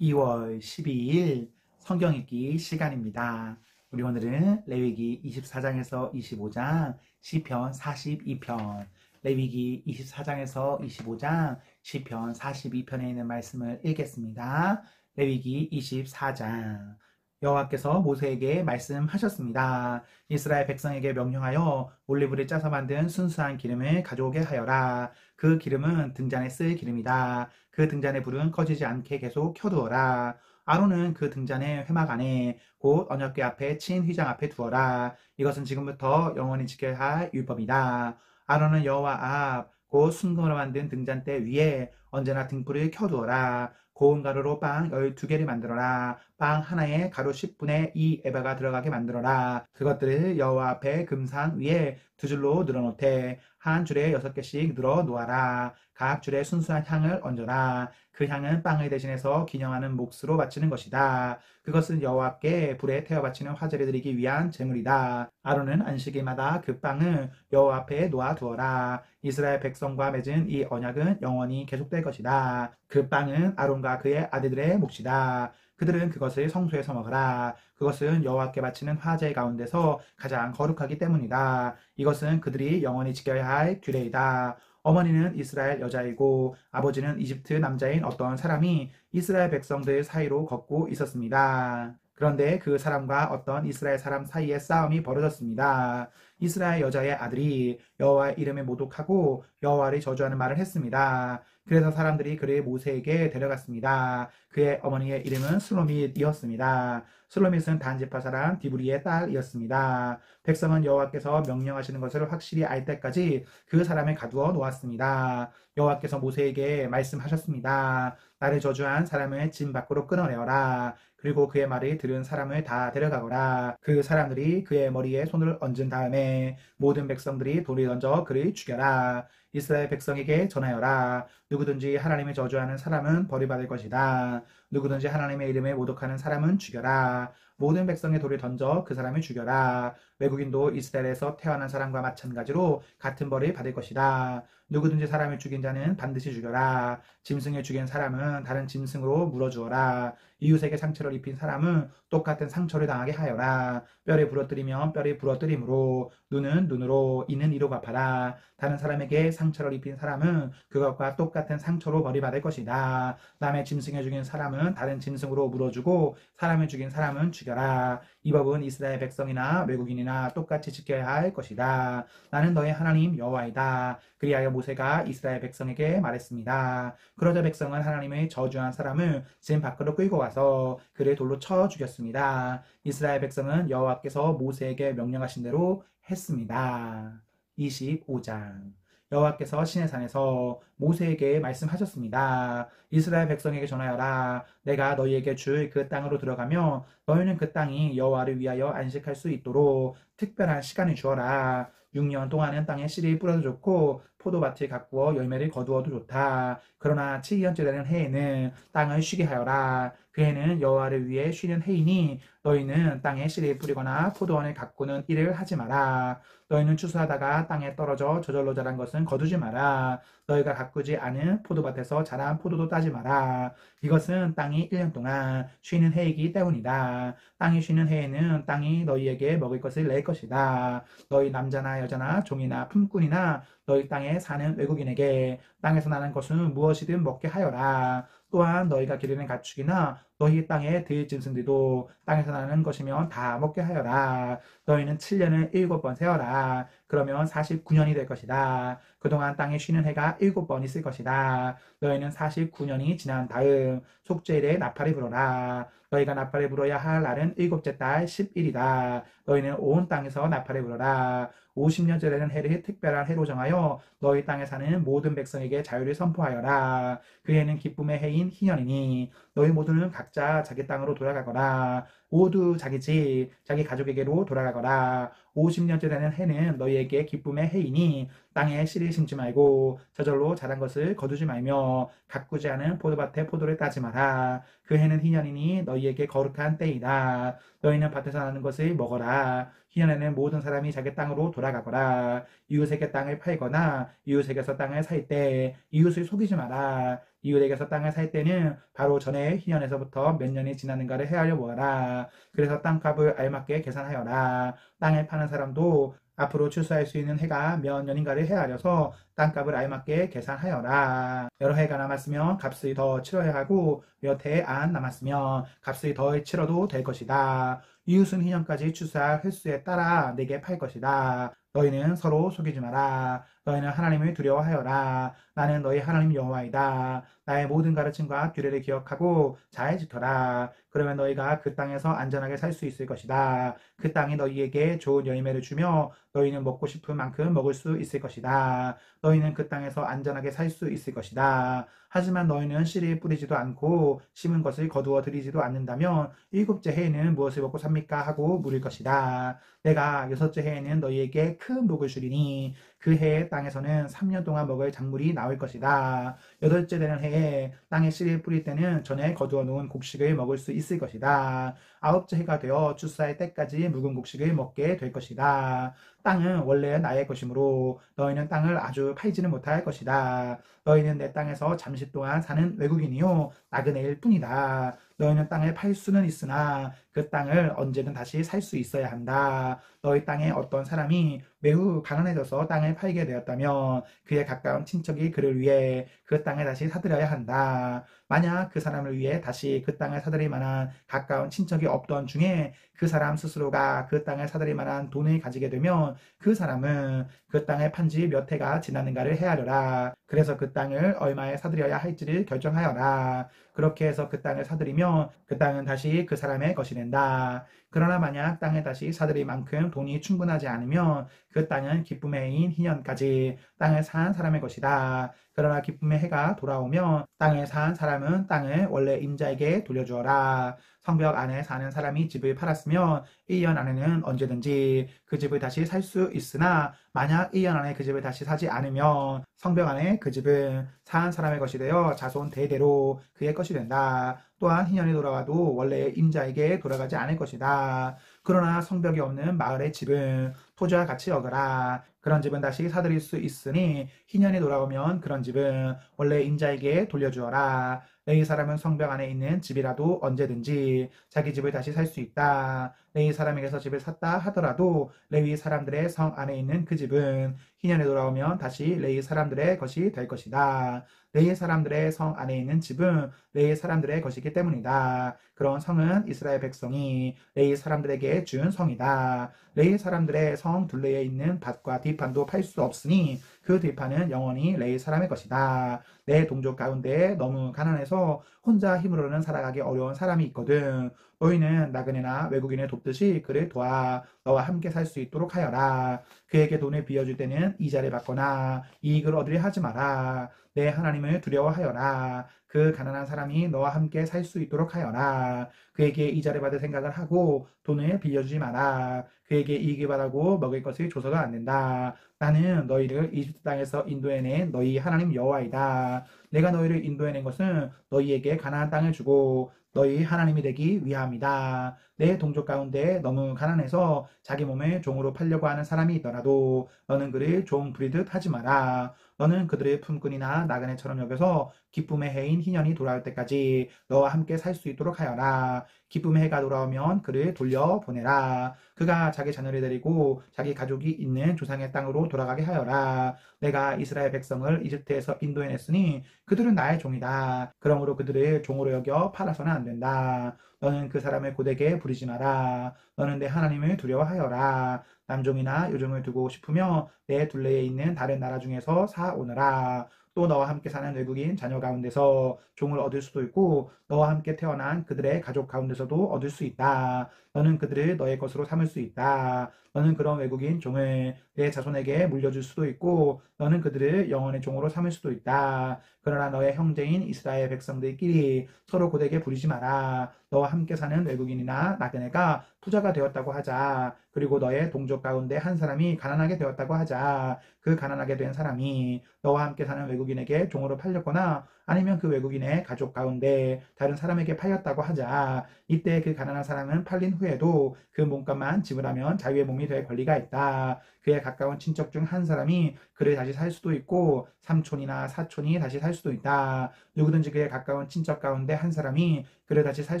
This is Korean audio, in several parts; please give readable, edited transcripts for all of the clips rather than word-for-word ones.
2월 12일 성경 읽기 시간입니다. 우리 오늘은 레위기 24장에서 25장, 시편 42편, 레위기 24장에서 25장, 시편 42편에 있는 말씀을 읽겠습니다. 레위기 24장. 여호와께서 모세에게 말씀하셨습니다. 이스라엘 백성에게 명령하여 올리브를 짜서 만든 순수한 기름을 가져오게 하여라. 그 기름은 등잔에 쓸 기름이다. 그 등잔의 불은 꺼지지 않게 계속 켜두어라. 아론은 그 등잔의 회막 안에 곧 언약궤 앞에 친 휘장 앞에 두어라. 이것은 지금부터 영원히 지켜야 할 율법이다. 아론은 여호와 앞 곧 순금으로 만든 등잔대 위에 언제나 등불을 켜두어라. 고운 가루로 빵 12개를 만들어라. 빵 하나에 가루 10분의 2 에바가 들어가게 만들어라. 그것들을 여호와 앞에 금상 위에 두 줄로 늘어놓되 한 줄에 6개씩 늘어 놓아라. 각 줄에 순수한 향을 얹어라. 그 향은 빵을 대신해서 기념하는 몫으로 바치는 것이다. 그것은 여호와께 불에 태워 바치는 화제를 드리기 위한 제물이다. 아론은 안식일마다 그 빵을 여호와 앞에 놓아 두어라. 이스라엘 백성과 맺은 이 언약은 영원히 계속될 것이다. 그 빵은 아론과 그의 아들들의 몫이다. 그들은 그것을 성소에서 먹어라. 그것은 여호와께 바치는 화제 가운데서 가장 거룩하기 때문이다. 이것은 그들이 영원히 지켜야 할 규례이다. 어머니는 이스라엘 여자이고 아버지는 이집트 남자인 어떤 사람이 이스라엘 백성들 사이로 걷고 있었습니다. 그런데 그 사람과 어떤 이스라엘 사람 사이에 싸움이 벌어졌습니다. 이스라엘 여자의 아들이 여호와의 이름에 모독하고 여호와를 저주하는 말을 했습니다. 그래서 사람들이 그를 모세에게 데려갔습니다. 그의 어머니의 이름은 슬로밋이었습니다. 슬로밋은 단지파 사람 디브리의 딸이었습니다. 백성은 여호와께서 명령하시는 것을 확실히 알 때까지 그 사람을 가두어 놓았습니다. 여호와께서 모세에게 말씀하셨습니다. 나를 저주한 사람을 진 밖으로 끊어내어라. 그리고 그의 말을 들은 사람을 다 데려가거라. 그 사람들이 그의 머리에 손을 얹은 다음에 모든 백성들이 돌을 던져 그를 죽여라. 이스라엘 백성에게 전하여라. 누구든지 하나님을 저주하는 사람은 벌을 받을 것이다. 누구든지 하나님의 이름에 모독하는 사람은 죽여라. 모든 백성의 돌을 던져 그 사람을 죽여라. 외국인도 이스라엘에서 태어난 사람과 마찬가지로 같은 벌을 받을 것이다. 누구든지 사람을 죽인 자는 반드시 죽여라. 짐승을 죽인 사람은 다른 짐승으로 물어주어라. 이웃에게 상처를 입힌 사람은 똑같은 상처를 당하게 하여라. 뼈를 부러뜨리면 뼈를 부러뜨림으로 눈은 눈으로 이는 이로 갚아라. 다른 사람에게 상처를 입힌 사람은 그것과 똑같은 상처로 벌이 받을 것이다. 남의 짐승을 죽인 사람은 다른 짐승으로 물어주고 사람을 죽인 사람은 죽여라. 이 법은 이스라엘 백성이나 외국인이나 똑같이 지켜야 할 것이다. 나는 너의 하나님 여호와이다. 그리하여 모세가 이스라엘 백성에게 말했습니다. 그러자 백성은 하나님의 저주한 사람을 진 밖으로 끌고 와서 그를 돌로 쳐 죽였습니다. 이스라엘 백성은 여호와께서 모세에게 명령하신 대로 했습니다. 25장. 여호와께서 시내산에서 모세에게 말씀하셨습니다. 이스라엘 백성에게 전하여라. 내가 너희에게 줄 그 땅으로 들어가며 너희는 그 땅이 여호와를 위하여 안식할 수 있도록 특별한 시간을 주어라. 6년 동안은 땅에 씨를 뿌려도 좋고 포도밭을 가꾸어 열매를 거두어도 좋다. 그러나 7년째 되는 해에는 땅을 쉬게 하여라. 그 해는 여호와를 위해 쉬는 해이니 너희는 땅에 씨를 뿌리거나 포도원을 가꾸는 일을 하지 마라. 너희는 추수하다가 땅에 떨어져 저절로 자란 것은 거두지 마라. 너희가 가꾸지 않은 포도밭에서 자란 포도도 따지 마라. 이것은 땅이 1년 동안 쉬는 해이기 때문이다. 땅이 쉬는 해에는 땅이 너희에게 먹을 것을 낼 것이다. 너희 남자나 여자나 종이나 품꾼이나 너희 땅에 사는 외국인에게 땅에서 나는 것은 무엇이든 먹게 하여라. 또한 너희가 기르는 가축이나 너희 땅의 들짐승들도 땅에서 나는 것이면 다 먹게 하여라. 너희는 7년을 7번 세어라. 그러면 49년이 될 것이다. 그동안 땅에 쉬는 해가 7번 있을 것이다. 너희는 49년이 지난 다음 속죄일에 나팔을 불어라. 너희가 나팔을 불어야 할 날은 일곱째 달 10일이다. 너희는 온 땅에서 나팔을 불어라. 50년째 되는 해를 특별한 해로 정하여 너희 땅에 사는 모든 백성에게 자유를 선포하여라. 그 해는 기쁨의 해인 희년이니 너희 모두는 각자 자기 땅으로 돌아가거라. 모두 자기 집, 자기 가족에게로 돌아가거라. 50년째 되는 해는 너희에게 기쁨의 해이니 땅에 씨를 심지 말고 저절로 자란 것을 거두지 말며 가꾸지 않은 포도밭에 포도를 따지 마라. 그 해는 희년이니 너희에게 거룩한 때이다. 너희는 밭에서 나는 것을 먹어라. 희년에는 모든 사람이 자기 땅으로 돌아가거라. 이웃에게 땅을 팔거나 이웃에게서 땅을 살 때 이웃을 속이지 마라. 이웃에게서 땅을 살 때는 바로 전에 희년에서부터 몇 년이 지났는가를 헤아려 보아라. 그래서 땅값을 알맞게 계산하여라. 땅을 파는 사람도 앞으로 출소할 수 있는 해가 몇 년인가를 헤아려서 땅값을 알맞게 계산하여라. 여러 해가 남았으면 값을 더 치러야 하고 몇 해 안 남았으면 값을 더 치러도 될 것이다. 이웃은 희년까지 출소할 횟수에 따라 내게 팔 것이다. 너희는 서로 속이지 마라. 너희는 하나님을 두려워하여라. 나는 너희 하나님 여호와이다. 나의 모든 가르침과 규례를 기억하고 잘 지켜라. 그러면 너희가 그 땅에서 안전하게 살 수 있을 것이다. 그 땅이 너희에게 좋은 열매를 주며 너희는 먹고 싶은 만큼 먹을 수 있을 것이다. 너희는 그 땅에서 안전하게 살 수 있을 것이다. 하지만 너희는 씨를 뿌리지도 않고 심은 것을 거두어 들이지도 않는다면 일곱째 해에는 무엇을 먹고 삽니까? 하고 물을 것이다. 내가 여섯째 해에는 너희에게 큰 복을 주리니 그 해에 땅에서는 3년 동안 먹을 작물이 나올 것이다. 여덟째 되는 해에 땅에 씨를 뿌릴 때는 전에 거두어 놓은 곡식을 먹을 수 있을 것이다. 아홉째 해가 되어 출사할 때까지 묵은 곡식을 먹게 될 것이다. 땅은 원래 나의 것이므로 너희는 땅을 아주 팔지는 못할 것이다. 너희는 내 땅에서 잠시 동안 사는 외국인이요 나그네일 뿐이다. 너희는 땅을 팔 수는 있으나 그 땅을 언제든 다시 살 수 있어야 한다. 너희 땅에 어떤 사람이 매우 가난해져서 땅을 팔게 되었다면 그에 가까운 친척이 그를 위해 그 땅을 다시 사들여야 한다. 만약 그 사람을 위해 다시 그 땅을 사들일 만한 가까운 친척이 없던 중에 그 사람 스스로가 그 땅을 사들일 만한 돈을 가지게 되면 그 사람은 그 땅을 판 지 몇 해가 지났는가를 헤아려라. 그래서 그 땅을 얼마에 사들여야 할지를 결정하여라. 그렇게 해서 그 땅을 사들이면 그 땅은 다시 그 사람의 것이 된다. 그러나 만약 땅에 다시 사들일 만큼 돈이 충분하지 않으면 그 땅은 기쁨의 해인 희년까지 땅을 산 사람의 것이다. 그러나 기쁨의 해가 돌아오면 땅을 산 사람은 땅을 원래 임자에게 돌려주어라. 성벽 안에 사는 사람이 집을 팔았으면 1년 안에는 언제든지 그 집을 다시 살 수 있으나 만약 1년 안에 그 집을 다시 사지 않으면 성벽 안에 그 집은 산 사람의 것이 되어 자손 대대로 그의 것이 된다. 또한 희년이 돌아와도 원래 임자에게 돌아가지 않을 것이다. 그러나 성벽이 없는 마을의 집은 토지와 같이 여겨라. 그런 집은 다시 사들일 수 있으니 희년이 돌아오면 그런 집은 원래 임자에게 돌려주어라. 레위 사람은 성벽 안에 있는 집이라도 언제든지 자기 집을 다시 살 수 있다. 레위 사람에게서 집을 샀다 하더라도 레위 사람들의 성 안에 있는 그 집은 희년이 돌아오면 다시 레위 사람들의 것이 될 것이다. 레위 사람들의 성 안에 있는 집은 레위 사람들의 것이기 때문이다. 그런 성은 이스라엘 백성이 레위 사람들에게 준 성이다. 레위 사람들의 성 둘레에 있는 밭과 뒷판도 팔 수 없으니 그 뒷판은 영원히 레위 사람의 것이다. 내 동족 가운데 너무 가난해서 혼자 힘으로는 살아가기 어려운 사람이 있거든. 너희는 나그네나 외국인을 돕듯이 그를 도와 너와 함께 살 수 있도록 하여라. 그에게 돈을 빌려줄 때는 이자를 받거나 이익을 얻으려 하지 마라. 내 하나님을 두려워하여라. 그 가난한 사람이 너와 함께 살 수 있도록 하여라. 그에게 이자를 받을 생각을 하고 돈을 빌려주지 마라. 그에게 이익을 바라고 먹을 것을 줘서가 안 된다. 나는 너희를 이집트 땅에서 인도해낸 너희 하나님 여호와이다. 내가 너희를 인도해낸 것은 너희에게 가나안 땅을 주고 너희 하나님이 되기 위함이다. 내 동족 가운데 너무 가난해서 자기 몸을 종으로 팔려고 하는 사람이 있더라도 너는 그를 종 부리듯 하지 마라. 너는 그들의 품꾼이나 나그네처럼 여겨서 기쁨의 해인 희년이 돌아올 때까지 너와 함께 살 수 있도록 하여라. 기쁨의 해가 돌아오면 그를 돌려보내라. 그가 자기 자녀를 데리고 자기 가족이 있는 조상의 땅으로 돌아가게 하여라. 내가 이스라엘 백성을 이집트에서 인도해냈으니 그들은 나의 종이다. 그러므로 그들을 종으로 여겨 팔아서는 안 된다. 너는 그 사람을 고되게 부리지 마라. 너는 내 하나님을 두려워하여라. 남종이나 여종을 두고 싶으며 내 둘레에 있는 다른 나라 중에서 사오너라. 또 너와 함께 사는 외국인 자녀 가운데서 종을 얻을 수도 있고 너와 함께 태어난 그들의 가족 가운데서도 얻을 수 있다. 너는 그들을 너의 것으로 삼을 수 있다. 너는 그런 외국인 종을 내 자손에게 물려줄 수도 있고 너는 그들을 영원의 종으로 삼을 수도 있다. 그러나 너의 형제인 이스라엘 백성들끼리 서로 고되게 부리지 마라. 너와 함께 사는 외국인이나 나그네가 부자가 되었다고 하자. 그리고 너의 동족 가운데 한 사람이 가난하게 되었다고 하자. 그 가난하게 된 사람이 너와 함께 사는 외국인 외국인에게 종으로 팔렸거나 아니면 그 외국인의 가족 가운데 다른 사람에게 팔렸다고 하자. 이때 그 가난한 사람은 팔린 후에도 그 몸값만 지불하면 자유의 몸이 될 권리가 있다. 그에 가까운 친척 중 한 사람이 그를 다시 살 수도 있고 삼촌이나 사촌이 다시 살 수도 있다. 누구든지 그에 가까운 친척 가운데 한 사람이 그를 다시 살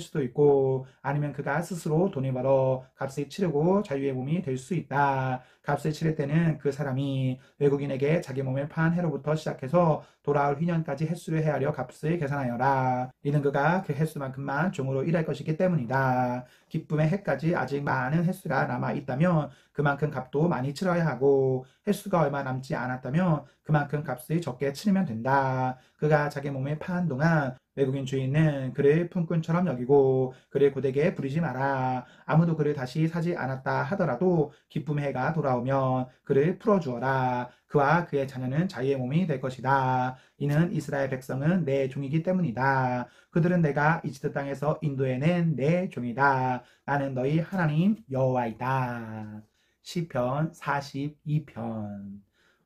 수도 있고 아니면 그가 스스로 돈을 벌어 값을 치르고 자유의 몸이 될 수 있다. 값을 치를 때는 그 사람이 외국인에게 자기 몸을 판 해로부터 시작해서 돌아올 휘년까지 횟수를 헤아려 값을 계산하여라. 이는 그가 그 횟수만큼만 종으로 일할 것이기 때문이다. 기쁨의 해까지 아직 많은 횟수가 남아 있다면 그만큼 값도 많이 치러야 하고 횟수가 얼마 남지 않았다면 그만큼 값을 적게 치르면 된다. 그가 자기 몸을 판 동안 외국인 주인은 그를 품꾼처럼 여기고 그를 고되게 부리지 마라. 아무도 그를 다시 사지 않았다 하더라도 기쁨의 해가 돌아오면 그를 풀어주어라. 그와 그의 자녀는 자유의 몸이 될 것이다. 이는 이스라엘 백성은 내 종이기 때문이다. 그들은 내가 이집트 땅에서 인도해낸 내 종이다. 나는 너희 하나님 여호와이다. 시편 42편.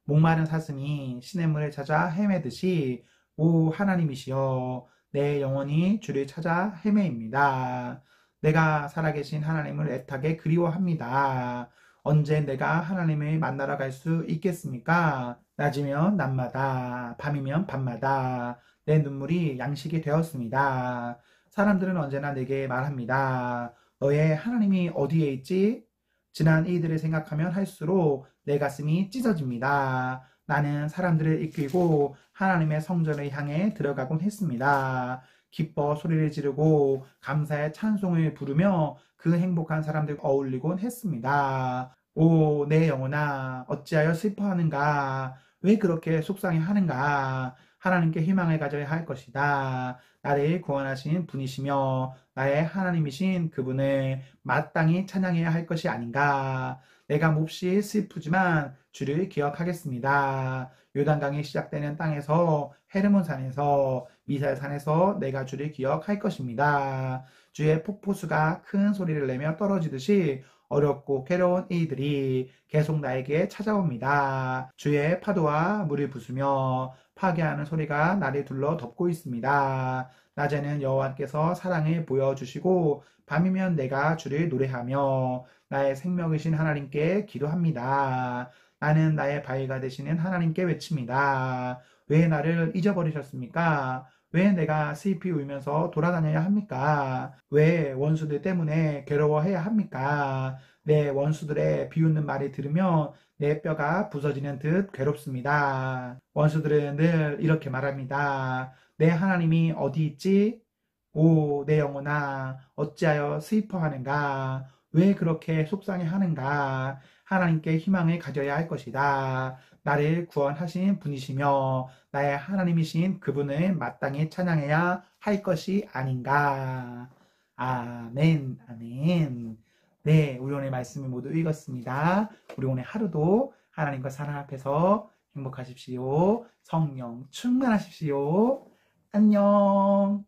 목마른 사슴이 시냇물을 찾아 헤매듯이 오 하나님이시여 내 영혼이 주를 찾아 헤매입니다. 내가 살아계신 하나님을 애타게 그리워합니다. 언제 내가 하나님을 만나러 갈 수 있겠습니까? 낮이면 낮마다, 밤이면 밤마다 내 눈물이 양식이 되었습니다. 사람들은 언제나 내게 말합니다. 너의 하나님이 어디에 있지? 지난 일들을 생각하면 할수록 내 가슴이 찢어집니다. 나는 사람들을 이끌고 하나님의 성전을 향해 들어가곤 했습니다. 기뻐 소리를 지르고 감사의 찬송을 부르며 그 행복한 사람들과 어울리곤 했습니다. 오, 내 영혼아, 어찌하여 슬퍼하는가? 왜 그렇게 속상해하는가? 하나님께 희망을 가져야 할 것이다. 나를 구원하신 분이시며 나의 하나님이신 그분을 마땅히 찬양해야 할 것이 아닌가? 내가 몹시 슬프지만 주를 기억하겠습니다. 요단강이 시작되는 땅에서 헤르몬산에서 미살산에서 내가 주를 기억할 것입니다. 주의 폭포수가 큰 소리를 내며 떨어지듯이 어렵고 괴로운 이들이 계속 나에게 찾아옵니다. 주의 파도와 물을 부수며 파괴하는 소리가 나를 둘러 덮고 있습니다. 낮에는 여호와께서 사랑을 보여주시고 밤이면 내가 주를 노래하며 나의 생명이신 하나님께 기도합니다. 나는 나의 바위가 되시는 하나님께 외칩니다. 왜 나를 잊어버리셨습니까? 왜 내가 슬피 울면서 돌아다녀야 합니까? 왜 원수들 때문에 괴로워해야 합니까? 내 원수들의 비웃는 말을 들으며 내 뼈가 부서지는 듯 괴롭습니다. 원수들은 늘 이렇게 말합니다. 내 하나님이 어디 있지? 오, 내 영혼아, 어찌하여 슬퍼하는가? 왜 그렇게 속상해하는가? 하나님께 희망을 가져야 할 것이다. 나를 구원하신 분이시며 나의 하나님이신 그분을 마땅히 찬양해야 할 것이 아닌가. 아멘, 아멘. 네, 우리 오늘 말씀을 모두 읽었습니다. 우리 오늘 하루도 하나님과 사랑 앞에서 행복하십시오. 성령 충만하십시오. 안녕.